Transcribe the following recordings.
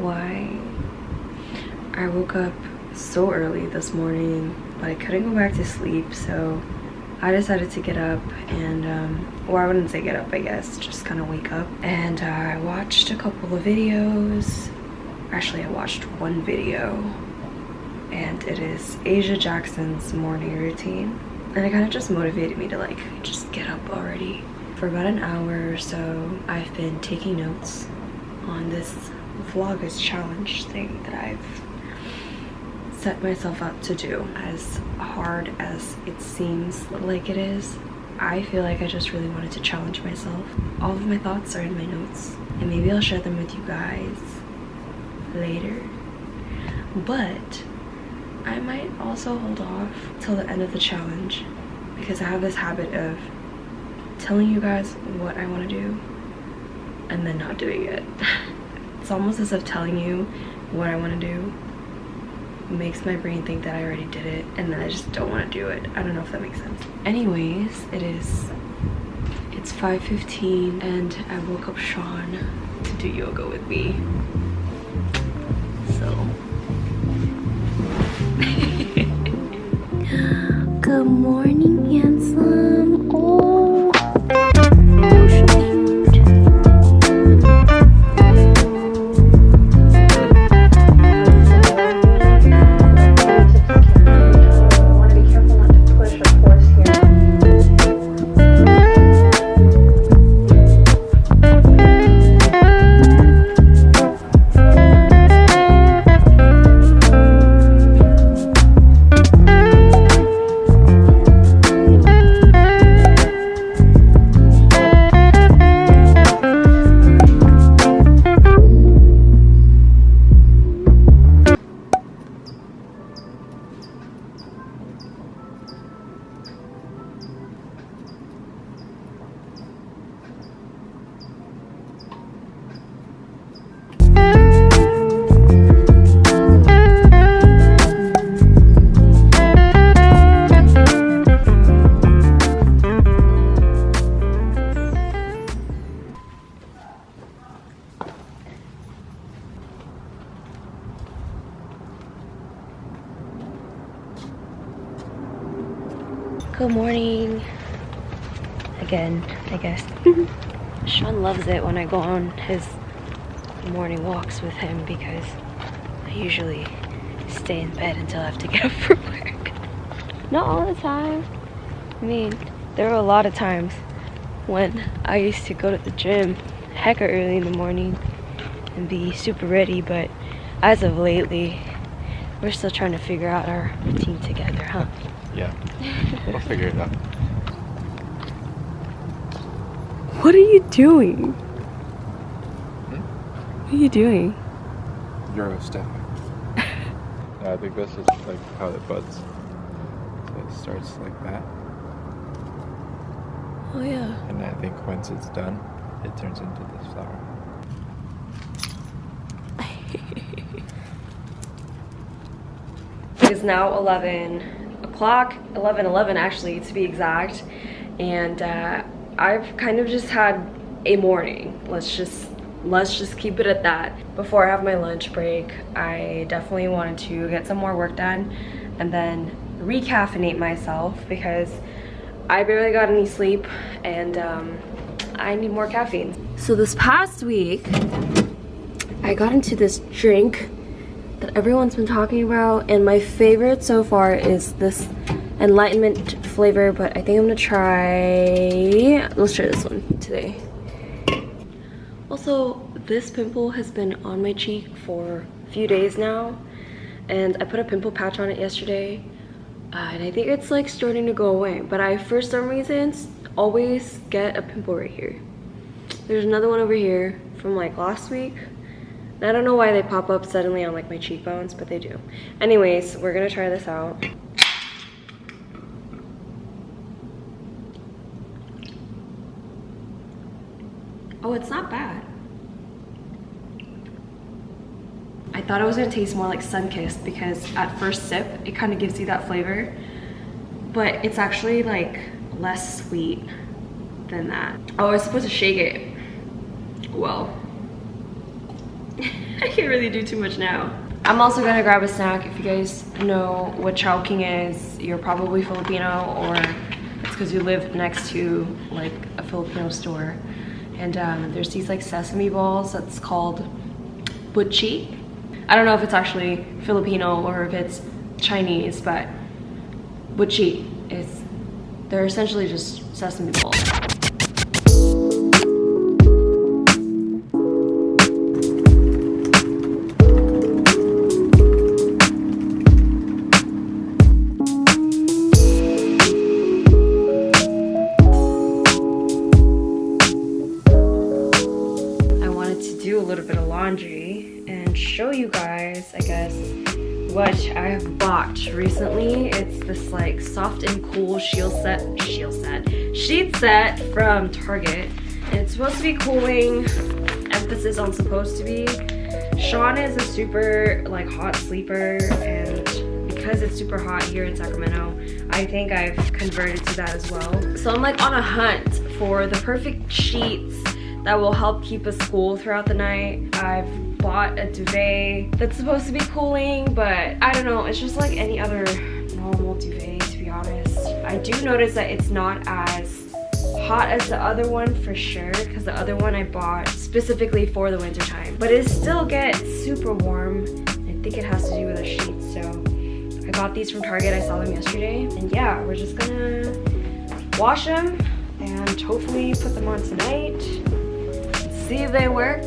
why I woke up so early this morning, but I couldn't go back to sleep, so I decided to get up and or I wouldn't say get up, I guess, just kind of wake up. And I watched a couple of videos. Actually, I watched one video, and it is Asia Jackson's morning routine, and it kind of just motivated me to like just get up already. For about an hour or so, I've been taking notes on this vlogust challenge thing that I've set myself up to do. As hard as it seems like it is, I feel like I just really wanted to challenge myself. All of my thoughts are in my notes, and maybe I'll share them with you guys later. But I might also hold off till the end of the challenge, because I have this habit of telling you guys what I want to do and then not doing it. It's almost as if telling you what I want to do makes my brain think that I already did it, and then I just don't want to do it. I don't know if that makes sense. Anyways, it's 5:15 and I woke up Sean to do yoga with me. So good morning, handsome. Oh, good morning again, I guess. Sean loves it when I go on his morning walks with him, because I usually stay in bed until I have to get up for work. Not all the time. I mean, there were a lot of times when I used to go to the gym hecka early in the morning and be super ready, but as of lately, we're still trying to figure out our routine together, huh? Yeah, we'll figure it out. What are you doing? What are you doing? Euro stepping. I think this is like how it buds. So it starts like that. Oh yeah. And I think once it's done, it turns into this flower. It is now 11 o'clock, 11:11 actually to be exact, and I've kind of just had a morning. Let's just keep it at that. Before I have my lunch break, I definitely wanted to get some more work done and then recaffeinate myself, because I barely got any sleep and I need more caffeine. So this past week, I got into this drink that everyone's been talking about, and my favorite so far is this enlightenment flavor, but I think I'm gonna let's try this one today. Also, this pimple has been on my cheek for a few days now, and I put a pimple patch on it yesterday, and I think it's like starting to go away, but I, for some reason, always get a pimple right here. There's another one over here from like last week. I don't know why they pop up suddenly on like my cheekbones, but they do. Anyways, we're gonna try this out. Oh, it's not bad. I thought it was gonna taste more like Sunkissed, because at first sip, it kind of gives you that flavor, but it's actually like less sweet than that. Oh, I was supposed to shake it. Well, I can't really do too much now. I'm also gonna grab a snack. If you guys know what Chowking is, you're probably Filipino, or it's because you live next to like a Filipino store. And there's these like sesame balls that's called butchi. I don't know if it's actually Filipino or if it's Chinese, but butchi is, they're essentially just sesame balls. Show you guys, I guess, what I have bought recently. It's this like soft and cool sheet set from Target, and it's supposed to be cooling, emphasis on supposed to be. Sean is a super like hot sleeper, and because it's super hot here in Sacramento, I think I've converted to that as well. So I'm like on a hunt for the perfect sheets that will help keep us cool throughout the night. I've bought a duvet that's supposed to be cooling, but I don't know, it's just like any other normal duvet, to be honest. I do notice that it's not as hot as the other one for sure, because the other one I bought specifically for the winter time, but it still gets super warm. I think it has to do with the sheets. So I got these from Target. I saw them yesterday, and yeah, we're just gonna wash them and hopefully put them on tonight and see if they work.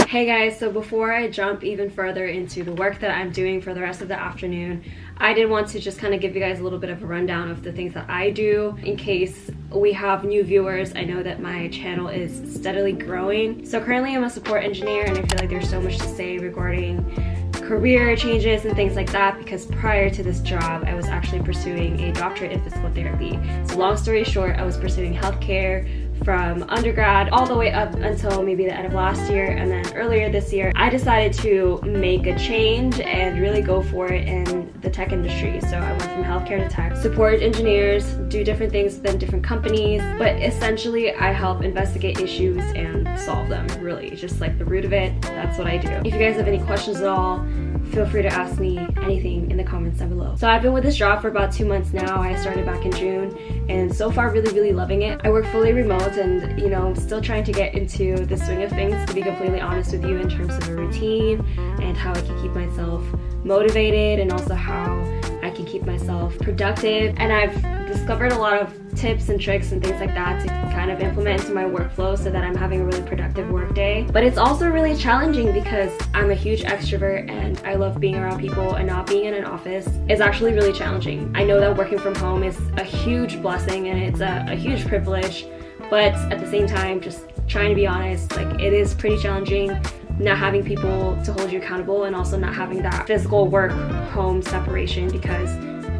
Hey guys, so before I jump even further into the work that I'm doing for the rest of the afternoon, I did want to just kind of give you guys a little bit of a rundown of the things that I do in case we have new viewers. I know that my channel is steadily growing. So currently I'm a support engineer, and I feel like there's so much to say regarding career changes and things like that, because prior to this job I was actually pursuing a doctorate in physical therapy. So long story short, I was pursuing healthcare from undergrad all the way up until maybe the end of last year, and then earlier this year I decided to make a change and really go for it in the tech industry. So I went from healthcare to tech, support engineers, do different things within different companies, but essentially I help investigate issues and solve them, really, just like the root of it. That's what I do. If you guys have any questions at all, feel free to ask me anything in the comments down below. So I've been with this job for about 2 months now. I started back in June, and so far really loving it. I work fully remote, and you know, I'm still trying to get into the swing of things, to be completely honest with you, in terms of a routine and how I can keep myself motivated, and also how I can keep myself productive. And I've discovered a lot of tips and tricks and things like that to kind of implement into my workflow so that I'm having a really productive work day. But it's also really challenging because I'm a huge extrovert and I love being around people, and not being in an office is actually really challenging. I know that working from home is a huge blessing and it's a huge privilege, but at the same time, just trying to be honest, like, it is pretty challenging not having people to hold you accountable, and also not having that physical work-home separation, because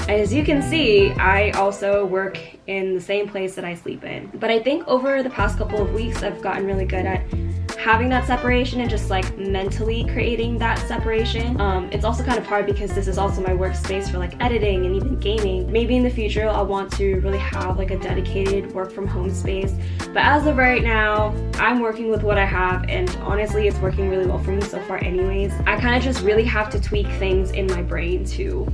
as you can see, I also work in the same place that I sleep in. But I think over the past couple of weeks, I've gotten really good at having that separation and just like mentally creating that separation. It's also kind of hard because this is also my workspace for like editing and even gaming. Maybe in the future I'll want to really have like a dedicated work from home space, but as of right now I'm working with what I have, and honestly it's working really well for me so far anyways. I kind of just really have to tweak things in my brain to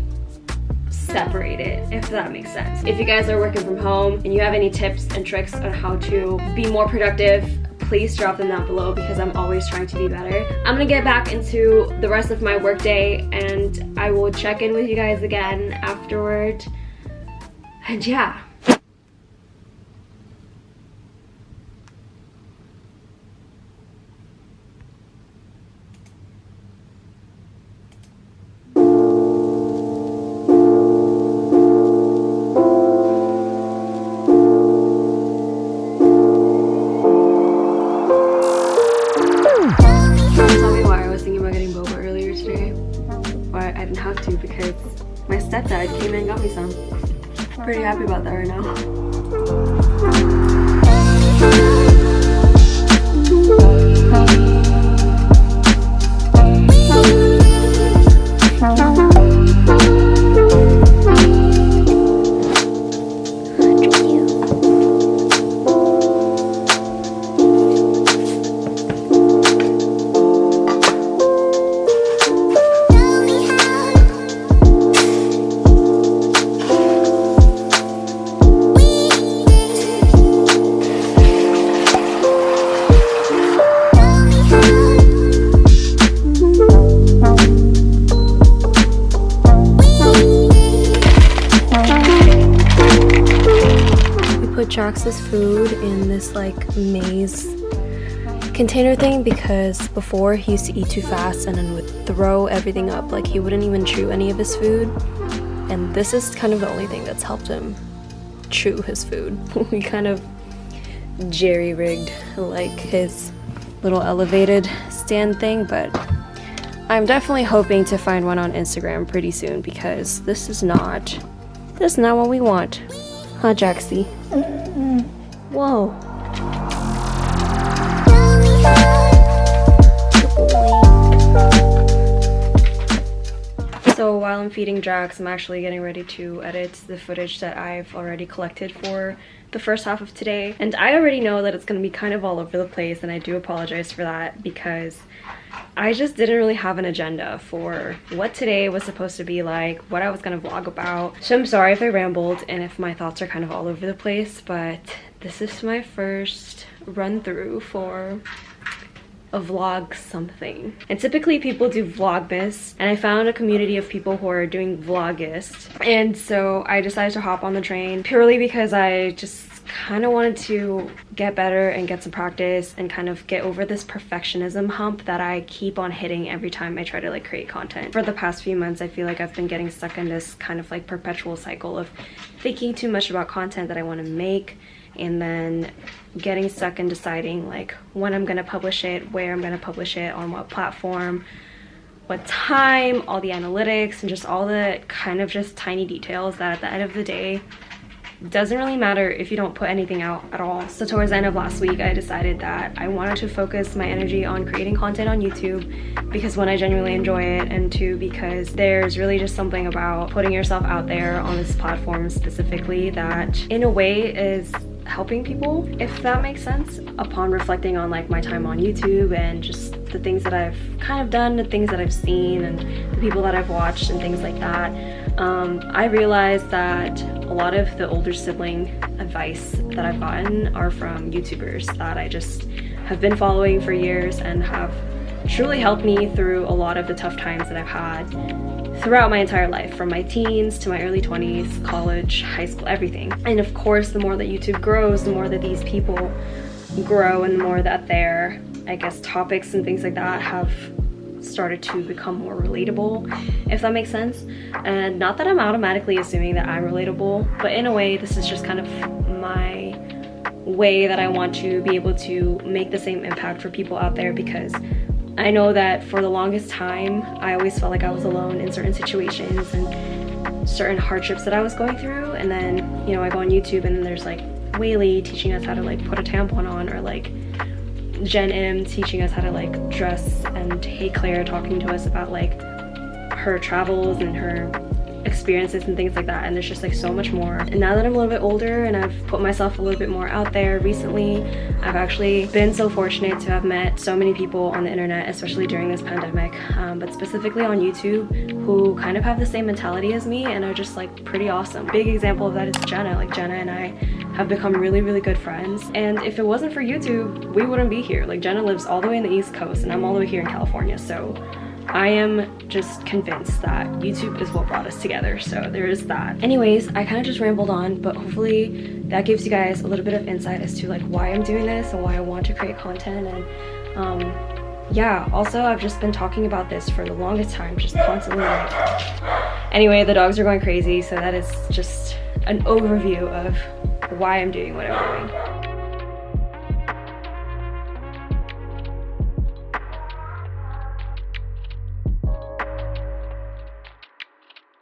separate it, if that makes sense. If you guys are working from home and you have any tips and tricks on how to be more productive, please drop them down below, because I'm always trying to be better. I'm gonna get back into the rest of my workday, and I will check in with you guys again afterward. And yeah. Because my stepdad came in and got me some. Pretty happy about that right now. Jax's food in this like maze container thing, because before he used to eat too fast and then would throw everything up. Like he wouldn't even chew any of his food, and this is kind of the only thing that's helped him chew his food. We kind of jerry-rigged like his little elevated stand thing, but I'm definitely hoping to find one on Instagram pretty soon, because this is not what we want, huh, Jaxie? Whoa. So while I'm feeding Jax, I'm actually getting ready to edit the footage that I've already collected for the first half of today. And I already know that it's going to be kind of all over the place, and I do apologize for that, because I just didn't really have an agenda for what today was supposed to be like, what I was going to vlog about. So I'm sorry if I rambled and if my thoughts are kind of all over the place, but this is my first run through for a vlog something. And typically people do vlogmas, and I found a community of people who are doing vlogust, and so I decided to hop on the train purely because I just kind of wanted to get better and get some practice and kind of get over this perfectionism hump that I keep on hitting every time I try to like create content. For the past few months, I feel like I've been getting stuck in this kind of like perpetual cycle of thinking too much about content that I want to make, and then getting stuck in deciding like when I'm gonna publish it, where I'm gonna publish it, on what platform, what time, all the analytics, and just all the kind of just tiny details that at the end of the day doesn't really matter if you don't put anything out at all. So towards the end of last week, I decided that I wanted to focus my energy on creating content on YouTube, because one, I genuinely enjoy it, and two, because there's really just something about putting yourself out there on this platform specifically that in a way is helping people, if that makes sense. Upon reflecting on like my time on YouTube and just the things that I've kind of done, the things that I've seen, and the people that I've watched and things like that, I realized that a lot of the older sibling advice that I've gotten are from YouTubers that I just have been following for years and have truly helped me through a lot of the tough times that I've had throughout my entire life, from my teens to my early 20s, college, high school, everything. And of course, the more that YouTube grows, the more that these people grow, and the more that their, I guess, topics and things like that have started to become more relatable, if that makes sense. And not that I'm automatically assuming that I'm relatable, but in a way, this is just kind of my way that I want to be able to make the same impact for people out there, because I know that for the longest time, I always felt like I was alone in certain situations and certain hardships that I was going through. And then, you know, I go on YouTube and then there's like Whaley teaching us how to like put a tampon on, or like Jen M teaching us how to like dress, and Hey Claire talking to us about like her travels and her experiences and things like that. And there's just like so much more. And now that I'm a little bit older and I've put myself a little bit more out there recently, I've actually been so fortunate to have met so many people on the internet, especially during this pandemic, but specifically on YouTube, who kind of have the same mentality as me and are just like pretty awesome. Big example of that is Jenna. Like Jenna and I have become really, really good friends, and if it wasn't for YouTube, we wouldn't be here. Like Jenna lives all the way in the East Coast and I'm all the way here in California, so I am just convinced that YouTube is what brought us together. So there is that. Anyways, I kind of just rambled on, but hopefully that gives you guys a little bit of insight as to like why I'm doing this and why I want to create content. And yeah, also I've just been talking about this for the longest time, just constantly like, anyway, the dogs are going crazy, so that is just an overview of why I'm doing what I'm doing.